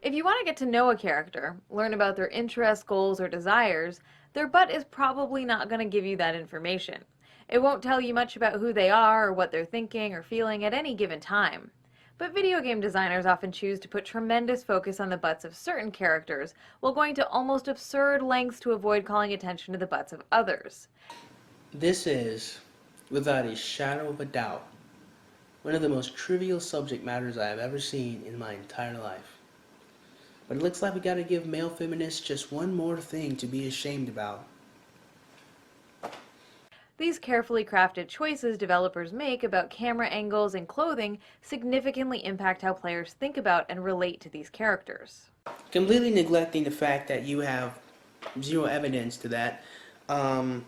If you want to get to know a character, learn about their interests, goals, or desires, their butt is probably not going to give you that information. It won't tell you much about who they are or what they're thinking or feeling at any given time. But video game designers often choose to put tremendous focus on the butts of certain characters while going to almost absurd lengths to avoid calling attention to the butts of others. This is, without a shadow of a doubt, one of the most trivial subject matters I have ever seen in my entire life. But it looks like we gotta give male feminists just one more thing to be ashamed about. These carefully crafted choices developers make about camera angles and clothing significantly impact how players think about and relate to these characters. Completely neglecting the fact that you have zero evidence to that, I'm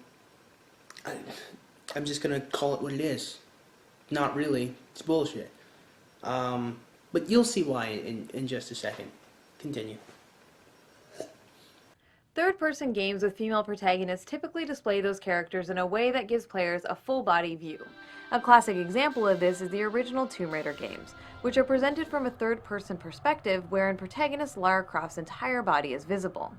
just gonna call it what it is. Not really. It's bullshit. But you'll see why in just a second. Continue. Third-person games with female protagonists typically display those characters in a way that gives players a full-body view. A classic example of this is the original Tomb Raider games, which are presented from a third-person perspective wherein protagonist Lara Croft's entire body is visible.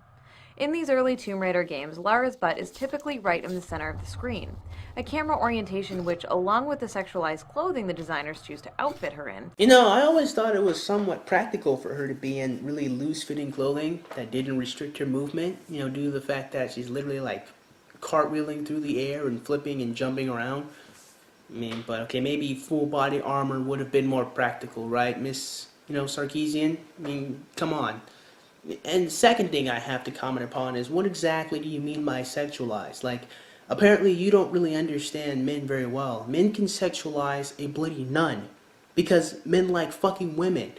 In these early Tomb Raider games, Lara's butt is typically right in the center of the screen, a camera orientation which, along with the sexualized clothing the designers choose to outfit her in. You know, I always thought it was somewhat practical for her to be in really loose-fitting clothing that didn't restrict her movement, you know, due to the fact that she's literally like cartwheeling through the air and flipping and jumping around. I mean, but okay, maybe full-body armor would have been more practical, right, Miss, Sarkeesian? I mean, come on. And the second thing I have to comment upon is, what exactly do you mean by sexualized? Like, apparently you don't really understand men very well. Men can sexualize a bloody nun because men like fucking women.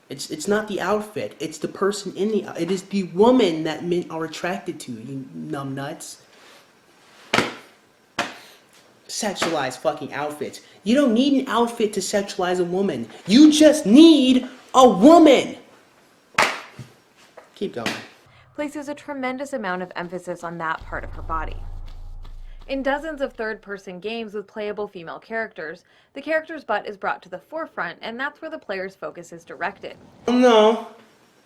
It's not the outfit. It's the person in the... It is the woman that men are attracted to, you numbnuts. Sexualized fucking outfits. You don't need an outfit to sexualize a woman. You just need a woman. Keep going. Places a tremendous amount of emphasis on that part of her body. In dozens of third-person games with playable female characters, the character's butt is brought to the forefront, and that's where the player's focus is directed. No,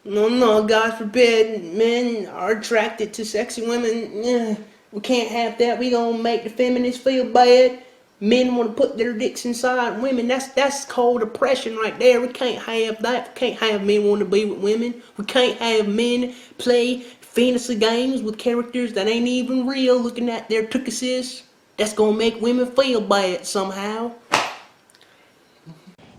God forbid, men are attracted to sexy women. We can't have that. We gonna make the feminists feel bad. Men want to put their dicks inside women. That's called oppression right there. We can't have that. We can't have men want to be with women. We can't have men play fantasy games with characters that ain't even real, looking at their tuchuses. That's gonna make women feel bad somehow.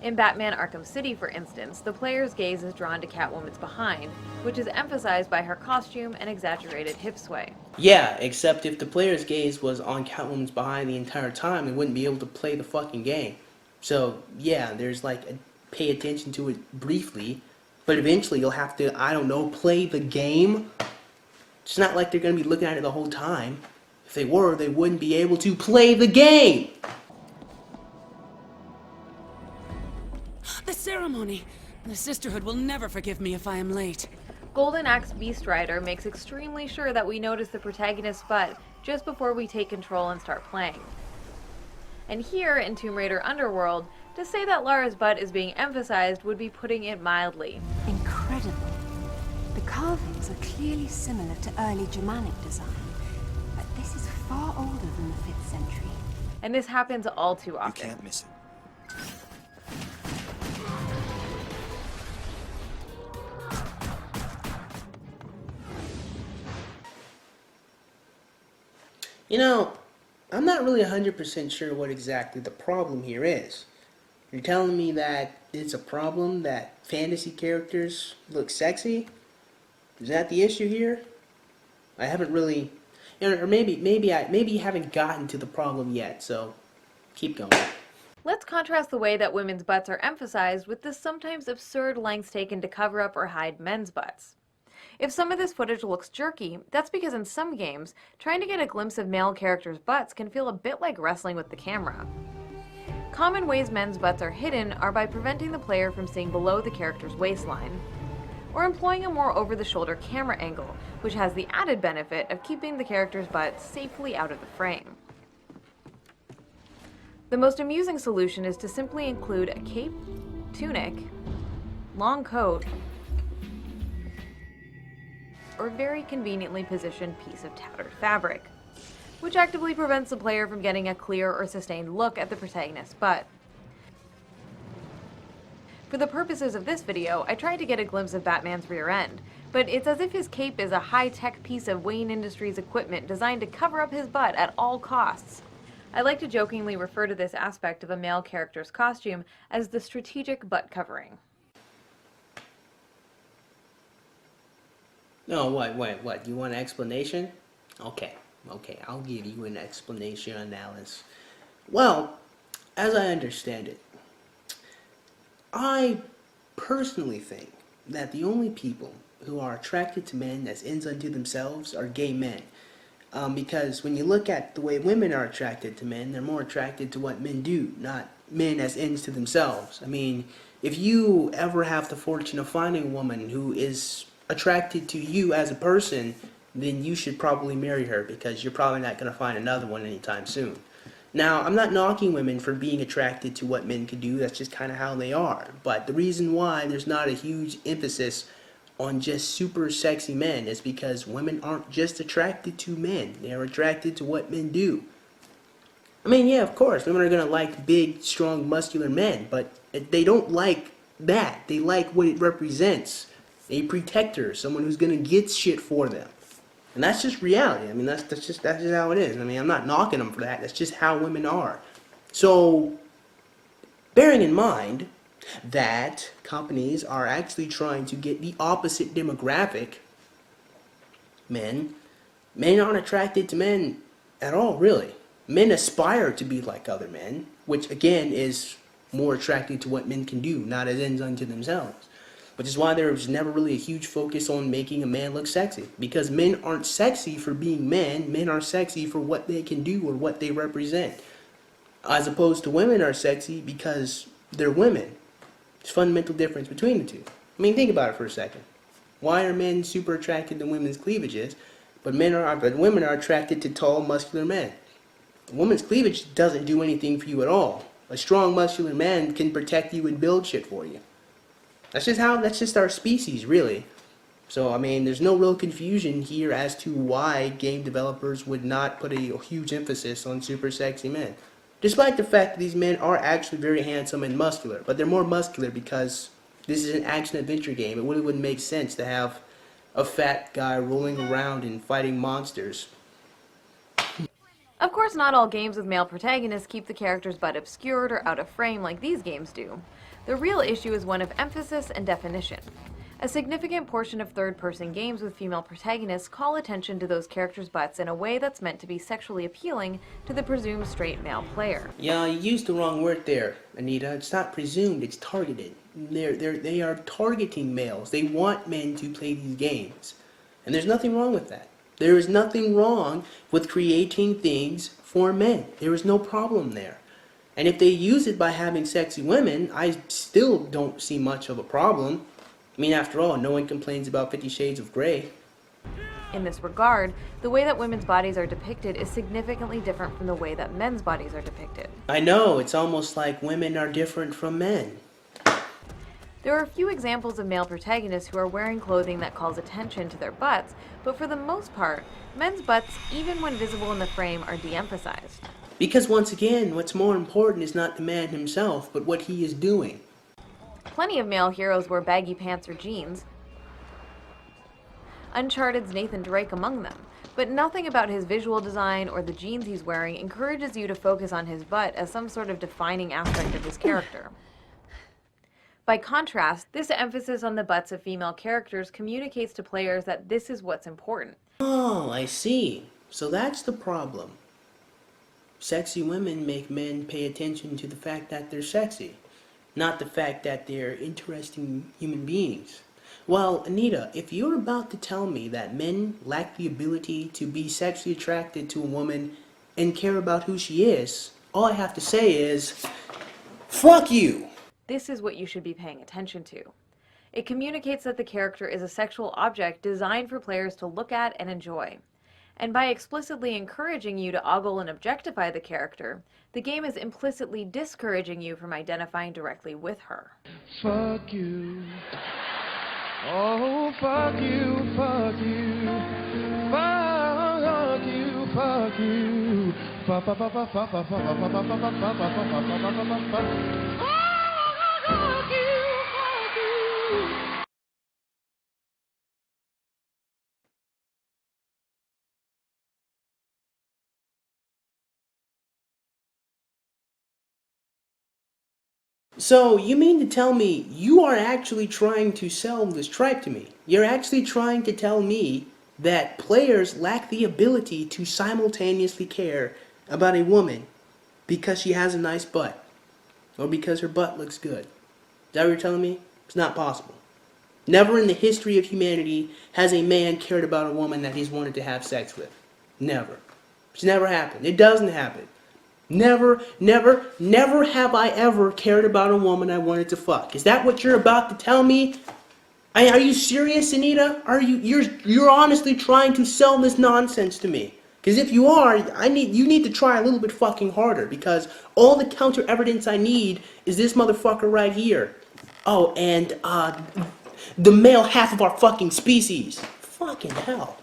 In Batman Arkham City, for instance, the player's gaze is drawn to Catwoman's behind, which is emphasized by her costume and exaggerated hip sway. Yeah, except if the player's gaze was on Catwoman's behind the entire time, they wouldn't be able to play the fucking game. So, yeah, there's like pay attention to it briefly, but eventually you'll have to, I don't know, play the game. It's not like they're going to be looking at it the whole time. If they were, they wouldn't be able to play the game. The ceremony! The Sisterhood will never forgive me if I am late. Golden Axe Beast Rider makes extremely sure that we notice the protagonist's butt just before we take control and start playing. And here in Tomb Raider Underworld, to say that Lara's butt is being emphasized would be putting it mildly. Incredible. The carvings are clearly similar to early Germanic design, but this is far older than the 5th century. And this happens all too often. You can't miss it. You know, I'm not really 100% sure what exactly the problem here is. You're telling me that it's a problem that fantasy characters look sexy? Is that the issue here? I haven't really, or maybe you haven't gotten to the problem yet, so keep going. Let's contrast the way that women's butts are emphasized with the sometimes absurd lengths taken to cover up or hide men's butts. If some of this footage looks jerky, that's because in some games, trying to get a glimpse of male characters' butts can feel a bit like wrestling with the camera. Common ways men's butts are hidden are by preventing the player from seeing below the character's waistline, or employing a more over-the-shoulder camera angle, which has the added benefit of keeping the character's butt safely out of the frame. The most amusing solution is to simply include a cape, tunic, long coat, or very conveniently positioned piece of tattered fabric, which actively prevents the player from getting a clear or sustained look at the protagonist's butt. For the purposes of this video, I tried to get a glimpse of Batman's rear end, but it's as if his cape is a high-tech piece of Wayne Industries equipment designed to cover up his butt at all costs. I like to jokingly refer to this aspect of a male character's costume as the strategic butt covering. No, what? You want an explanation? Okay, I'll give you an explanation on Alice. Well, as I understand it, I personally think that the only people who are attracted to men as ends unto themselves are gay men. Because when you look at the way women are attracted to men, they're more attracted to what men do, not men as ends to themselves. I mean, if you ever have the fortune of finding a woman who is attracted to you as a person, then you should probably marry her, because you're probably not going to find another one anytime soon. Now, I'm not knocking women for being attracted to what men can do. That's just kind of how they are. But the reason why there's not a huge emphasis on just super sexy men is because women aren't just attracted to men. They're attracted to what men do. I mean, yeah, of course, women are going to like big, strong, muscular men, but they don't like that. They like what it represents. A protector, someone who's going to get shit for them. And that's just reality. I mean, that's just how it is. I mean, I'm not knocking them for that. That's just how women are. So, bearing in mind that companies are actually trying to get the opposite demographic, men aren't attracted to men at all, really. Men aspire to be like other men, which again is more attracted to what men can do, not as ends unto themselves. Which is why there was never really a huge focus on making a man look sexy. Because men aren't sexy for being men. Men are sexy for what they can do or what they represent. As opposed to women are sexy because they're women. There's a fundamental difference between the two. I mean, think about it for a second. Why are men super attracted to women's cleavages, but women are attracted to tall, muscular men? A woman's cleavage doesn't do anything for you at all. A strong, muscular man can protect you and build shit for you. That's just our species, really. So, I mean, there's no real confusion here as to why game developers would not put a huge emphasis on super sexy men. Despite the fact that these men are actually very handsome and muscular. But they're more muscular because this is an action-adventure game. It really wouldn't make sense to have a fat guy rolling around and fighting monsters. Of course, not all games with male protagonists keep the character's butt obscured or out of frame like these games do. The real issue is one of emphasis and definition. A significant portion of third-person games with female protagonists call attention to those characters' butts in a way that's meant to be sexually appealing to the presumed straight male player. Yeah, you used the wrong word there, Anita. It's not presumed, it's targeted. They are targeting males. They want men to play these games. And there's nothing wrong with that. There is nothing wrong with creating things for men. There is no problem there. And if they use it by having sexy women, I still don't see much of a problem. I mean, after all, no one complains about 50 Shades of Grey. In this regard, the way that women's bodies are depicted is significantly different from the way that men's bodies are depicted. I know, it's almost like women are different from men. There are a few examples of male protagonists who are wearing clothing that calls attention to their butts, but for the most part, men's butts, even when visible in the frame, are de-emphasized. Because once again, what's more important is not the man himself, but what he is doing. Plenty of male heroes wear baggy pants or jeans, Uncharted's Nathan Drake among them, but nothing about his visual design or the jeans he's wearing encourages you to focus on his butt as some sort of defining aspect of his character. By contrast, this emphasis on the butts of female characters communicates to players that this is what's important. Oh, I see. So that's the problem. Sexy women make men pay attention to the fact that they're sexy, not the fact that they're interesting human beings. Well, Anita, if you're about to tell me that men lack the ability to be sexually attracted to a woman and care about who she is, all I have to say is, fuck you! This is what you should be paying attention to. It communicates that the character is a sexual object designed for players to look at and enjoy. And by explicitly encouraging you to ogle and objectify the character, the game is implicitly discouraging you from identifying directly with her. Fuck you. Oh, fuck you, fuck you, fuck you, fuck you. Fuck, fuck, fuck, fuck, fuck, fuck, fuck, fuck, fuck, fuck, fuck, fuck, fuck, fuck, fuck, fuck, fuck. Fuck you, fuck you. So, you mean to tell me you are actually trying to sell this tripe to me? You're actually trying to tell me that players lack the ability to simultaneously care about a woman because she has a nice butt or because her butt looks good. Is that what you're telling me? It's not possible. Never in the history of humanity has a man cared about a woman that he's wanted to have sex with. Never. It's never happened. It doesn't happen. Never, never, never have I ever cared about a woman I wanted to fuck. Is that what you're about to tell me? Are you serious, Anita? You're honestly trying to sell this nonsense to me? Because if you are, you need to try a little bit fucking harder, because all the counter evidence I need is this motherfucker right here. Oh, and the male half of our fucking species. Fucking hell.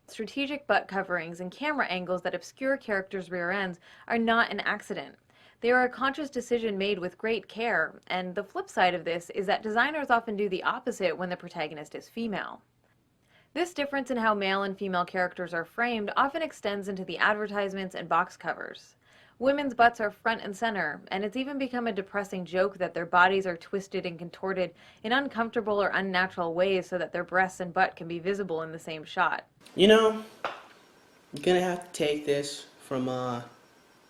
Strategic butt coverings and camera angles that obscure characters' rear ends are not an accident. They are a conscious decision made with great care, and the flip side of this is that designers often do the opposite when the protagonist is female. This difference in how male and female characters are framed often extends into the advertisements and box covers. Women's butts are front and center, and it's even become a depressing joke that their bodies are twisted and contorted in uncomfortable or unnatural ways so that their breasts and butt can be visible in the same shot. You know, you're gonna have to take this from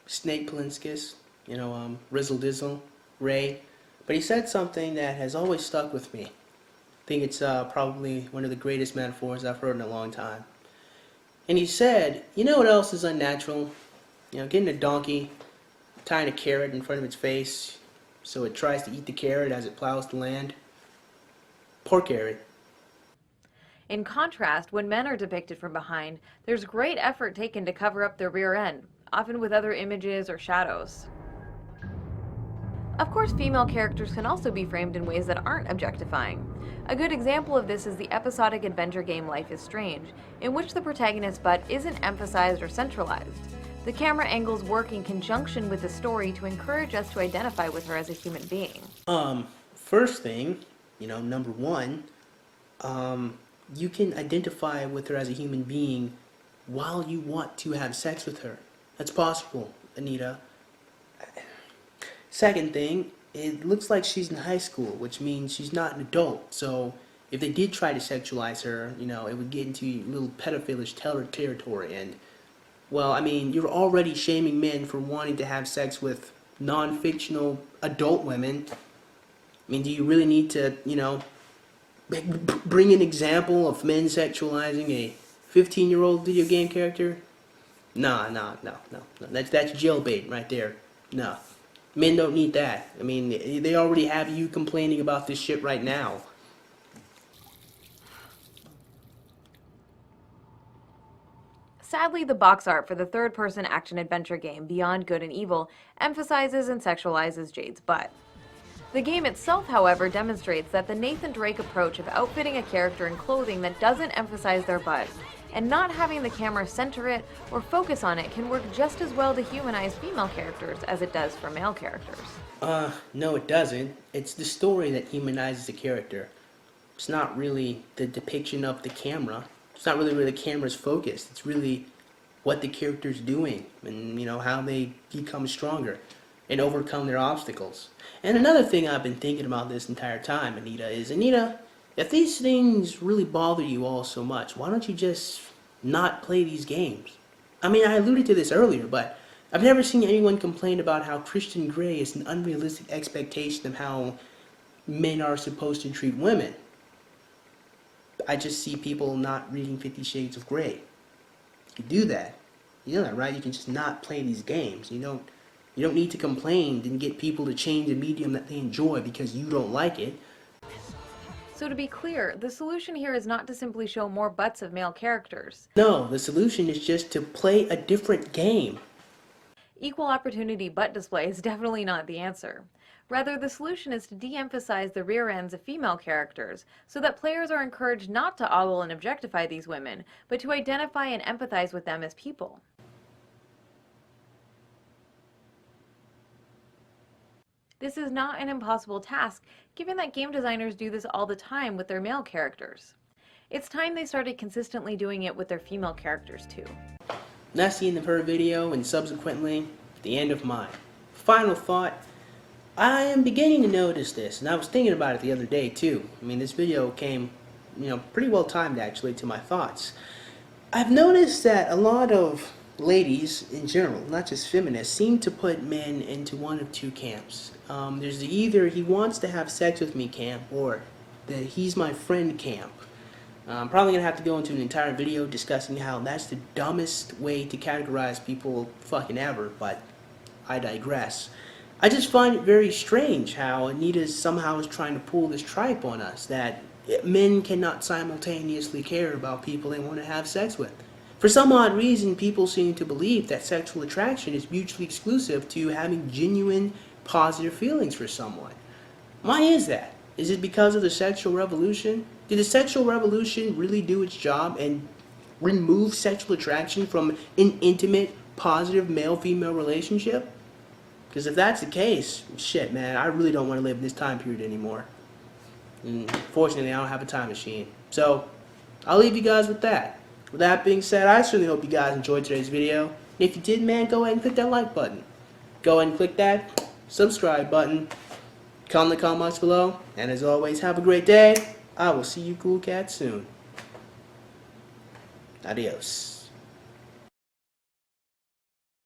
Snake Palinskis, Rizzle Dizzle, Ray, but he said something that has always stuck with me. I think it's probably one of the greatest metaphors I've heard in a long time. And he said, you know what else is unnatural? Getting a donkey, tying a carrot in front of its face so it tries to eat the carrot as it plows the land. Poor carrot. In contrast, when men are depicted from behind, there's great effort taken to cover up their rear end, often with other images or shadows. Of course, female characters can also be framed in ways that aren't objectifying. A good example of this is the episodic adventure game Life is Strange, in which the protagonist's butt isn't emphasized or centralized. The camera angles work in conjunction with the story to encourage us to identify with her as a human being. First thing, number one, you can identify with her as a human being while you want to have sex with her. That's possible, Anita. Second thing, it looks like she's in high school, which means she's not an adult. So if they did try to sexualize her, it would get into a little pedophilish territory. And, well, I mean, you're already shaming men for wanting to have sex with non-fictional adult women. I mean, do you really need to, bring an example of men sexualizing a 15-year-old video game character? No. That's jailbait right there. No. Men don't need that. I mean, they already have you complaining about this shit right now. Sadly, the box art for the third-person action-adventure game Beyond Good and Evil emphasizes and sexualizes Jade's butt. The game itself, however, demonstrates that the Nathan Drake approach of outfitting a character in clothing that doesn't emphasize their butt and not having the camera center it or focus on it can work just as well to humanize female characters as it does for male characters. No it doesn't. It's the story that humanizes a character. It's not really the depiction of the camera. It's not really where the camera's focused. It's really what the character's doing and, how they become stronger and overcome their obstacles. And another thing I've been thinking about this entire time, Anita, if these things really bother you all so much, why don't you just not play these games? I mean, I alluded to this earlier, but I've never seen anyone complain about how Christian Grey is an unrealistic expectation of how men are supposed to treat women. I just see people not reading 50 Shades of Grey. You can do that. You know that, right? You can just not play these games. You don't need to complain and get people to change a medium that they enjoy because you don't like it. So to be clear, the solution here is not to simply show more butts of male characters. No, the solution is just to play a different game. Equal opportunity butt display is definitely not the answer. Rather, the solution is to de-emphasize the rear ends of female characters, so that players are encouraged not to ogle and objectify these women, but to identify and empathize with them as people. This is not an impossible task, given that game designers do this all the time with their male characters. It's time they started consistently doing it with their female characters too. That's the end of her video, and subsequently, the end of mine. Final thought, I am beginning to notice this, and I was thinking about it the other day too. I mean, this video came, pretty well timed actually to my thoughts. I've noticed that a lot of ladies in general, not just feminists, seem to put men into one of two camps. There's the either he wants to have sex with me camp, or the he's my friend camp. I'm probably going to have to go into an entire video discussing how that's the dumbest way to categorize people fucking ever, but I digress. I just find it very strange how Anita somehow is trying to pull this tripe on us, that men cannot simultaneously care about people they want to have sex with. For some odd reason, people seem to believe that sexual attraction is mutually exclusive to having genuine, positive feelings for someone. Why is that? Is it because of the sexual revolution? Did the sexual revolution really do its job and remove sexual attraction from an intimate, positive male-female relationship? Because if that's the case, shit, man, I really don't want to live in this time period anymore. And fortunately, I don't have a time machine. So, I'll leave you guys with that. With that being said, I certainly hope you guys enjoyed today's video. And if you did, man, go ahead and click that like button. Go ahead and click that subscribe button. Comment in the comments below. And as always, have a great day. I will see you cool cats soon. Adios.